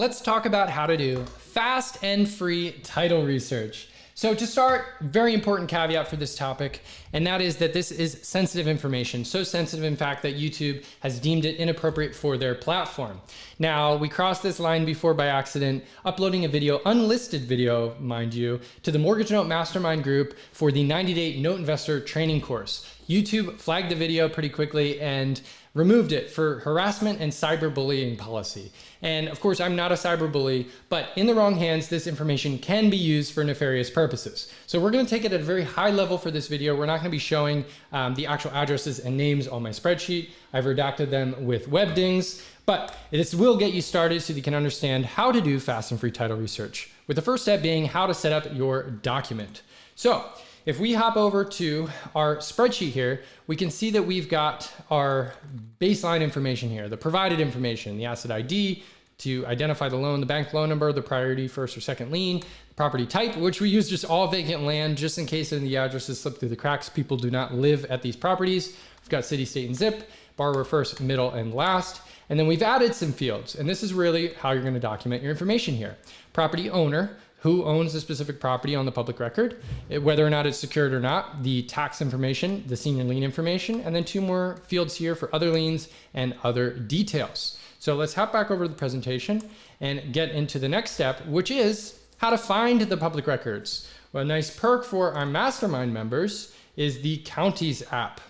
Let's talk about how to do fast and free title research. So to start, very important caveat for this topic, and that is that this is sensitive information. So sensitive, in fact, that YouTube has deemed it inappropriate for their platform. Now, we crossed this line before by accident, uploading a video, unlisted video, mind you, to the Mortgage Note Mastermind group for the 90-day note investor training course. YouTube flagged the video pretty quickly and removed it for harassment and cyberbullying policy. And of course, I'm not a cyberbully, but in the wrong hands, this information can be used for nefarious purposes. So we're gonna take it at a very high level for this video. We're not gonna be showing the actual addresses and names on my spreadsheet. I've redacted them with webdings, but this will get you started so you can understand how to do fast and free title research, with the first step being how to set up your document. So if we hop over to our spreadsheet here, we can see that we've got our baseline information here, the provided information, the asset ID to identify the loan, the bank loan number, the priority first or second lien, the property type, which we use just all vacant land, just in case any of the addresses slip through the cracks. People do not live at these properties. We've got city, state, and zip, borrower first, middle, and last. And then we've added some fields, and this is really how you're going to document your information here. Property owner, who owns the specific property on the public record, whether or not it's secured or not, the tax information, the senior lien information, and then two more fields here for other liens and other details. So let's hop back over to the presentation and get into the next step, which is how to find the public records. Well, a nice perk for our mastermind members is the Counties app.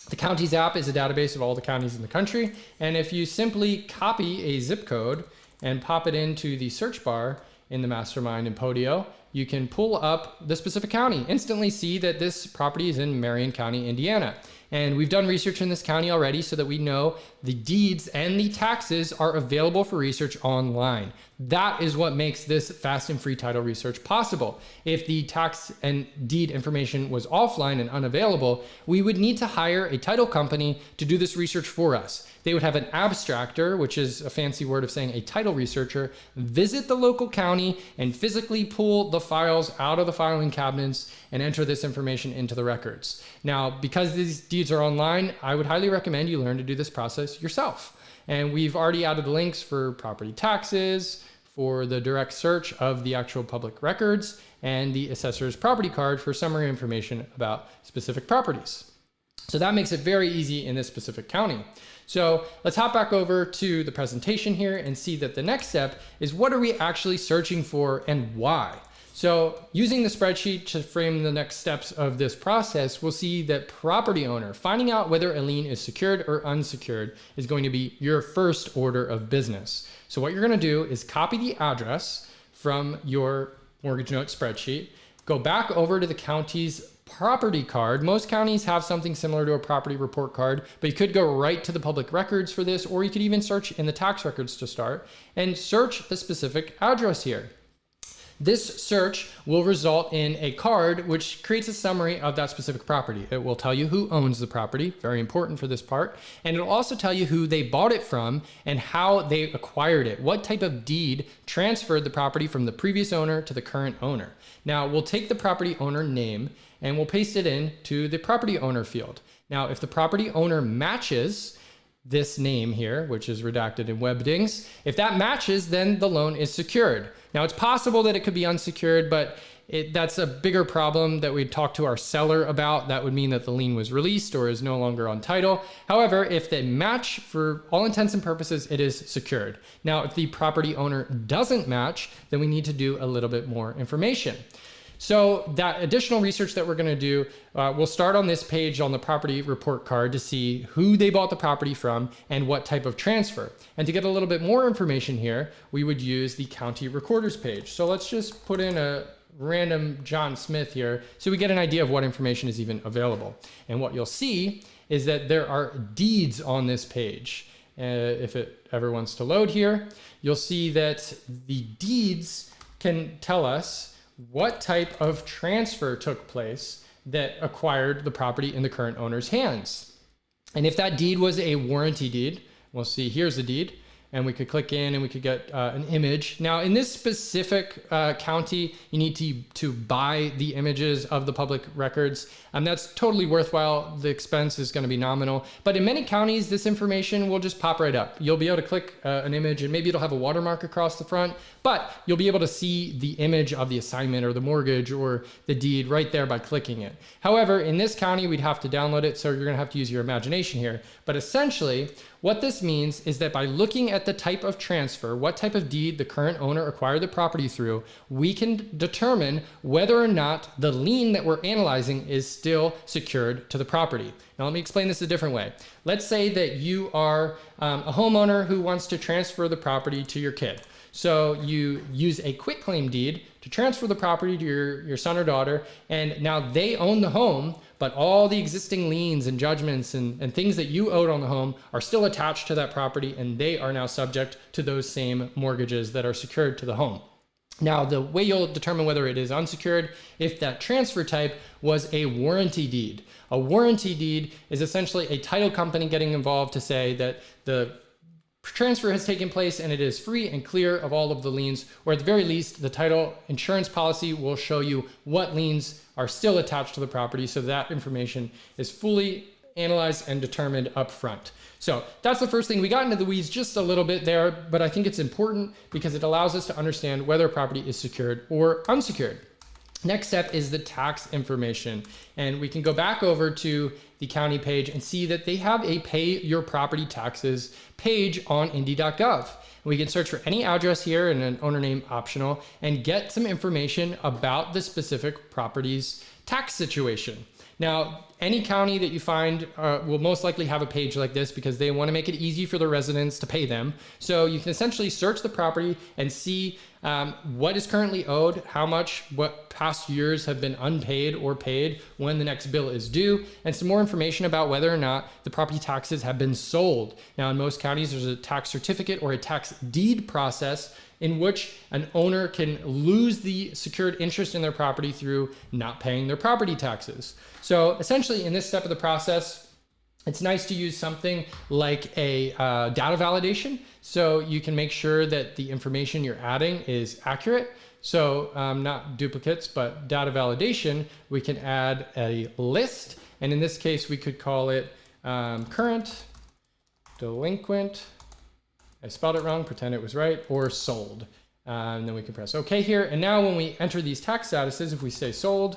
The Counties app is a database of all the counties in the country. And if you simply copy a zip code and pop it into the search bar in the Mastermind and Podio, you can pull up the specific county, instantly see that this property is in Marion County, Indiana. And we've done research in this county already so that we know the deeds and the taxes are available for research online. That is what makes this fast and free title research possible. If the tax and deed information was offline and unavailable, we would need to hire a title company to do this research for us. They would have an abstractor, which is a fancy word of saying a title researcher, visit the local county and physically pull the files out of the filing cabinets and enter this information into the records. Now, because these deeds are online, I would highly recommend you learn to do this process yourself. And we've already added links for property taxes, for the direct search of the actual public records, and the assessor's property card for summary information about specific properties. So that makes it very easy in this specific county. So let's hop back over to the presentation here and see that the next step is what are we actually searching for and why? So using the spreadsheet to frame the next steps of this process, we'll see that property owner, finding out whether a lien is secured or unsecured, is going to be your first order of business. So what you're going to do is copy the address from your mortgage note spreadsheet, go back over to the county's property card. Most counties have something similar to a property report card, but you could go right to the public records for this, or you could even search in the tax records to start and search the specific address here. This search will result in a card which creates a summary of that specific property. It will tell you who owns the property, very important for this part, and it'll also tell you who they bought it from and how they acquired it, what type of deed transferred the property from the previous owner to the current owner. Now, we'll take the property owner name and we'll paste it into the property owner field. Now, if the property owner matches this name here, which is redacted in webdings, if that matches, then the loan is secured. Now, it's possible that it could be unsecured, but that's a bigger problem that we'd talk to our seller about. That would mean that the lien was released or is no longer on title. However, if they match, for all intents and purposes, it is secured. Now, if the property owner doesn't match, then we need to do a little bit more information. So that additional research that we're going to do, we'll start on this page on the property report card to see who they bought the property from and what type of transfer. And to get a little bit more information here, we would use the county recorder's page. So let's just put in a random John Smith here so we get an idea of what information is even available. And what you'll see is that there are deeds on this page. If it ever wants to load here, you'll see that the deeds can tell us what type of transfer took place that acquired the property in the current owner's hands. And if that deed was a warranty deed, we'll see here's the deed, and we could click in and we could get an image. Now in this specific county, you need to buy the images of the public records. That's totally worthwhile. The expense is going to be nominal, but in many counties, this information will just pop right up. You'll be able to click an image and maybe it'll have a watermark across the front, but you'll be able to see the image of the assignment or the mortgage or the deed right there by clicking it. However, in this county, we'd have to download it, so you're going to have to use your imagination here. But essentially, what this means is that by looking at the type of transfer, what type of deed the current owner acquired the property through, we can determine whether or not the lien that we're analyzing is still secured to the property. Now, let me explain this a different way. Let's say that you are a homeowner who wants to transfer the property to your kid. So you use a quitclaim deed to transfer the property to your son or daughter, and now they own the home, but all the existing liens and judgments and things that you owed on the home are still attached to that property, and they are now subject to those same mortgages that are secured to the home. Now, the way you'll determine whether it is unsecured, if that transfer type was a warranty deed. A warranty deed is essentially a title company getting involved to say that the transfer has taken place and it is free and clear of all of the liens, or at the very least, the title insurance policy will show you what liens are still attached to the property, so that information is fully analyzed and determined up front. So that's the first thing. We got into the weeds just a little bit there, but I think it's important because it allows us to understand whether a property is secured or unsecured. Next step is the tax information. And we can go back over to the county page and see that they have a pay your property taxes page on indy.gov. We can search for any address here and an owner name optional and get some information about the specific property's tax situation. Now, any county that you find will most likely have a page like this because they want to make it easy for the residents to pay them. So you can essentially search the property and see what is currently owed, how much, what past years have been unpaid or paid, when the next bill is due, and some more information about whether or not the property taxes have been sold. Now, in most counties, there's a tax certificate or a tax deed process in which an owner can lose the secured interest in their property through not paying their property taxes. So essentially in this step of the process, it's nice to use something like a data validation. So you can make sure that the information you're adding is accurate. So not duplicates, but data validation, we can add a list. And in this case, we could call it current, delinquent, I spelled it wrong, pretend it was right, or sold. And then we can press OK here. And now when we enter these tax statuses, if we say sold,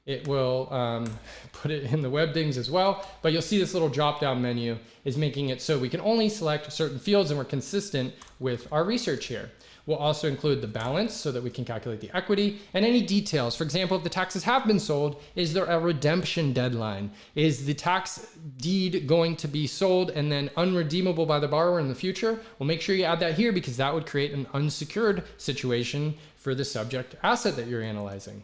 it will put it in the web dings as well. But you'll see this little drop-down menu is making it so we can only select certain fields and we're consistent with our research here. We'll also include the balance so that we can calculate the equity and any details. For example, if the taxes have been sold, is there a redemption deadline? Is the tax deed going to be sold and then unredeemable by the borrower in the future? Well, make sure you add that here because that would create an unsecured situation for the subject asset that you're analyzing.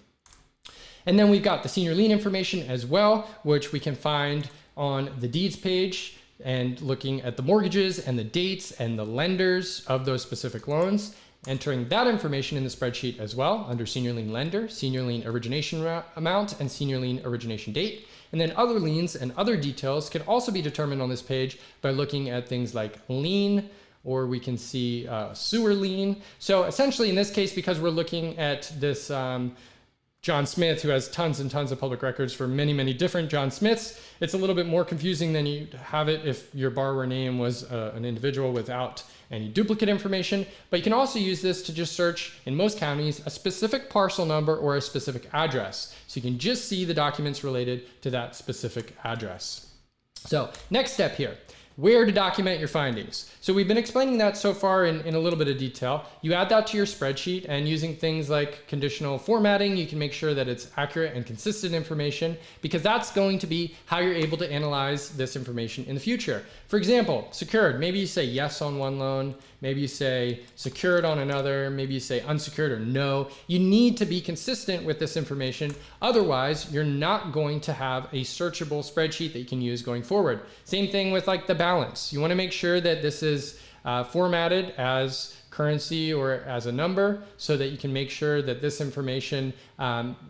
And then we've got the senior lien information as well, which we can find on the deeds page and looking at the mortgages and the dates and the lenders of those specific loans. Entering that information in the spreadsheet as well under senior lien lender, senior lien origination amount, and senior lien origination date. And then other liens and other details can also be determined on this page by looking at things like lien, or we can see sewer lien. So essentially in this case, because we're looking at this John Smith, who has tons and tons of public records for many, many different John Smiths, it's a little bit more confusing than you have it if your borrower name was an individual without any duplicate information. But you can also use this to just search, in most counties, a specific parcel number or a specific address. So you can just see the documents related to that specific address. So next step here, where to document your findings. So we've been explaining that so far in a little bit of detail. You add that to your spreadsheet, and using things like conditional formatting, you can make sure that it's accurate and consistent information, because that's going to be how you're able to analyze this information in the future. For example, secured, maybe you say yes on one loan, maybe you say secured on another, maybe you say unsecured or no. You need to be consistent with this information. Otherwise, you're not going to have a searchable spreadsheet that you can use going forward. Same thing with like the balance. You want to make sure that this is formatted as currency or as a number so that you can make sure that this information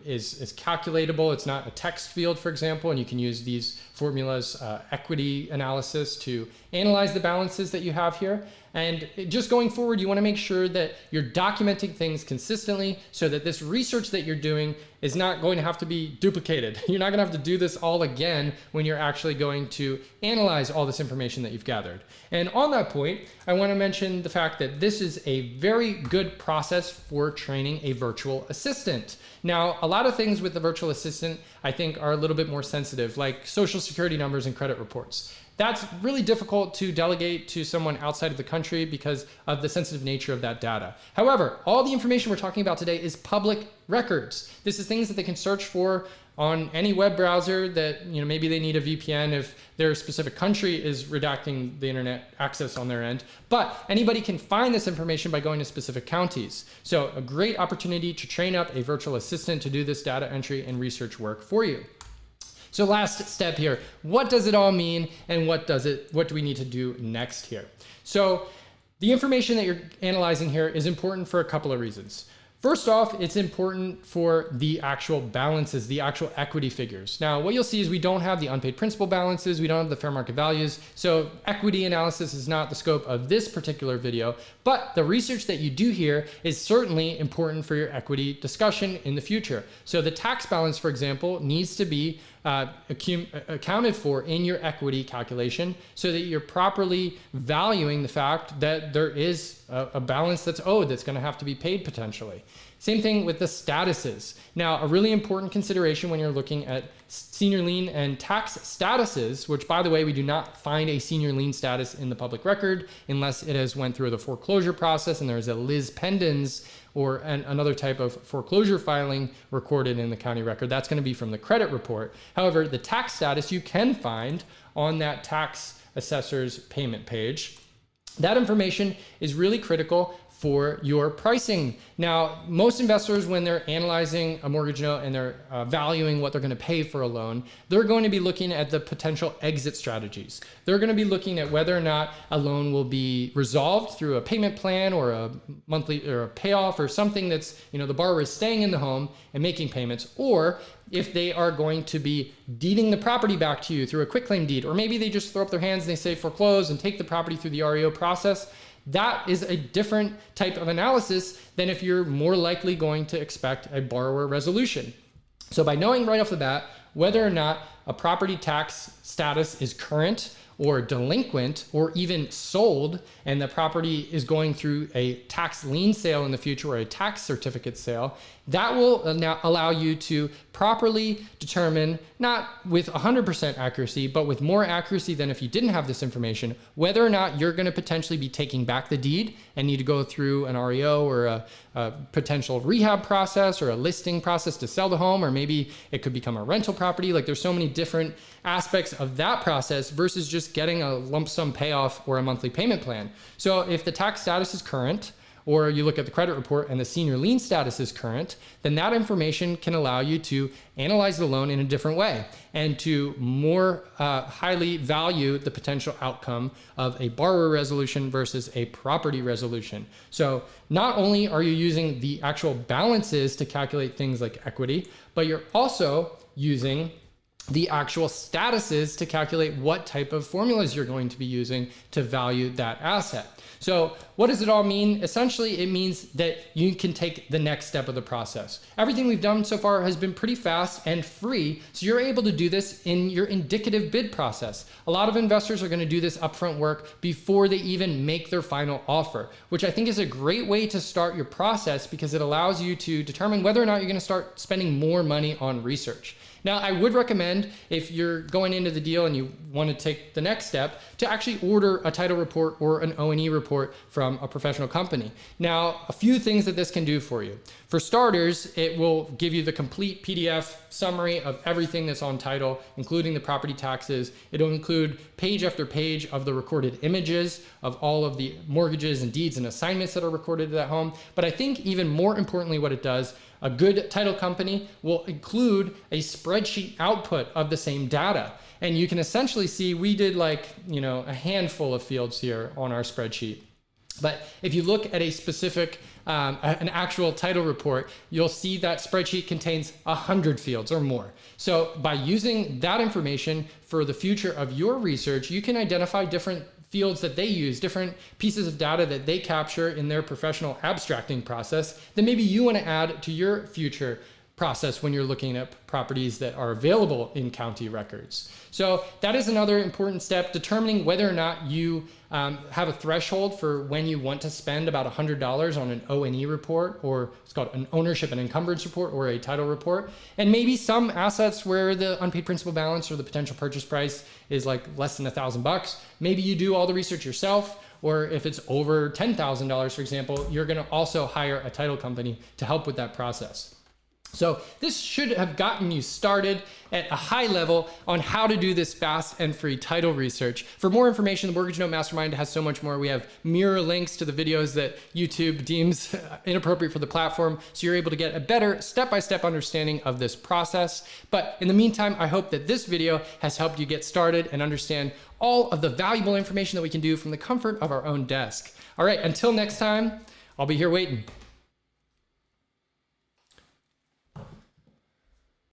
is calculatable. It's not a text field, for example, and you can use these formulas, equity analysis, to analyze the balances that you have here. And just going forward, you want to make sure that you're documenting things consistently so that this research that you're doing is not going to have to be duplicated. You're not going to have to do this all again when you're actually going to analyze all this information that you've gathered. And on that point, I want to mention the fact that this is a very good process for training a virtual assistant. Now, a lot of things with the virtual assistant, I think, are a little bit more sensitive, like social security numbers and credit reports. That's really difficult to delegate to someone outside of the country because of the sensitive nature of that data. However, all the information we're talking about today is public records. This is things that they can search for on any web browser that, maybe they need a VPN if their specific country is redacting the internet access on their end. But anybody can find this information by going to specific counties. So a great opportunity to train up a virtual assistant to do this data entry and research work for you. So last step here, what does it all mean and what do we need to do next here? So the information that you're analyzing here is important for a couple of reasons. First off, it's important for the actual balances, the actual equity figures. Now, what you'll see is we don't have the unpaid principal balances, we don't have the fair market values, so equity analysis is not the scope of this particular video, but the research that you do here is certainly important for your equity discussion in the future. So the tax balance, for example, needs to be accounted for in your equity calculation so that you're properly valuing the fact that there is a balance that's owed that's going to have to be paid potentially. Same thing with the statuses. Now, a really important consideration when you're looking at senior lien and tax statuses, which by the way, we do not find a senior lien status in the public record unless it has went through the foreclosure process and there's a lis pendens or another type of foreclosure filing recorded in the county record. That's going to be from the credit report. However, the tax status you can find on that tax assessor's payment page. That information is really critical for your pricing. Now, most investors, when they're analyzing a mortgage note and they're valuing what they're going to pay for a loan, they're going to be looking at the potential exit strategies. They're going to be looking at whether or not a loan will be resolved through a payment plan or a monthly or a payoff or something that's, the borrower is staying in the home and making payments, or if they are going to be deeding the property back to you through a quitclaim deed, or maybe they just throw up their hands and they say foreclose and take the property through the REO process. That is a different type of analysis than if you're more likely going to expect a borrower resolution. So by knowing right off the bat whether or not a property tax status is current or delinquent or even sold, and the property is going through a tax lien sale in the future or a tax certificate sale, that will now allow you to properly determine, not with 100% accuracy, but with more accuracy than if you didn't have this information, whether or not you're going to potentially be taking back the deed and need to go through an REO or a potential rehab process or a listing process to sell the home, or maybe it could become a rental property. Like, there's so many different aspects of that process versus just getting a lump sum payoff or a monthly payment plan. So if the tax status is current, or you look at the credit report and the senior lien status is current, then that information can allow you to analyze the loan in a different way and to more highly value the potential outcome of a borrower resolution versus a property resolution. So not only are you using the actual balances to calculate things like equity, but you're also using the actual statuses to calculate what type of formulas you're going to be using to value that asset. So what does it all mean? Essentially, it means that you can take the next step of the process. Everything we've done so far has been pretty fast and free, so you're able to do this in your indicative bid process. A lot of investors are going to do this upfront work before they even make their final offer, which I think is a great way to start your process because it allows you to determine whether or not you're going to start spending more money on research. Now, I would recommend, if you're going into the deal and you want to take the next step, to actually order a title report or an O&E report from a professional company. Now, a few things that this can do for you. For starters, it will give you the complete PDF summary of everything that's on title, including the property taxes. It'll include page after page of the recorded images of all of the mortgages and deeds and assignments that are recorded to that home. But I think even more importantly, what it does, a good title company will include a spreadsheet output of the same data. And you can essentially see, we did a handful of fields here on our spreadsheet. But if you look at a specific, an actual title report, you'll see that spreadsheet contains 100 fields or more. So by using that information for the future of your research, you can identify different fields that they use, different pieces of data that they capture in their professional abstracting process that maybe you want to add to your future process when you're looking at properties that are available in county records. So that is another important step, determining whether or not you have a threshold for when you want to spend about $100 on an O&E report, or it's called an ownership and encumbrance report, or a title report. And maybe some assets where the unpaid principal balance or the potential purchase price is like less than $1,000. Maybe you do all the research yourself, or if it's over $10,000, for example, you're gonna also hire a title company to help with that process. So this should have gotten you started at a high level on how to do this fast and free title research. For more information, the Mortgage Note Mastermind has so much more. We have mirror links to the videos that YouTube deems inappropriate for the platform, so you're able to get a better step-by-step understanding of this process. But in the meantime, I hope that this video has helped you get started and understand all of the valuable information that we can do from the comfort of our own desk. All right, until next time, I'll be here waiting.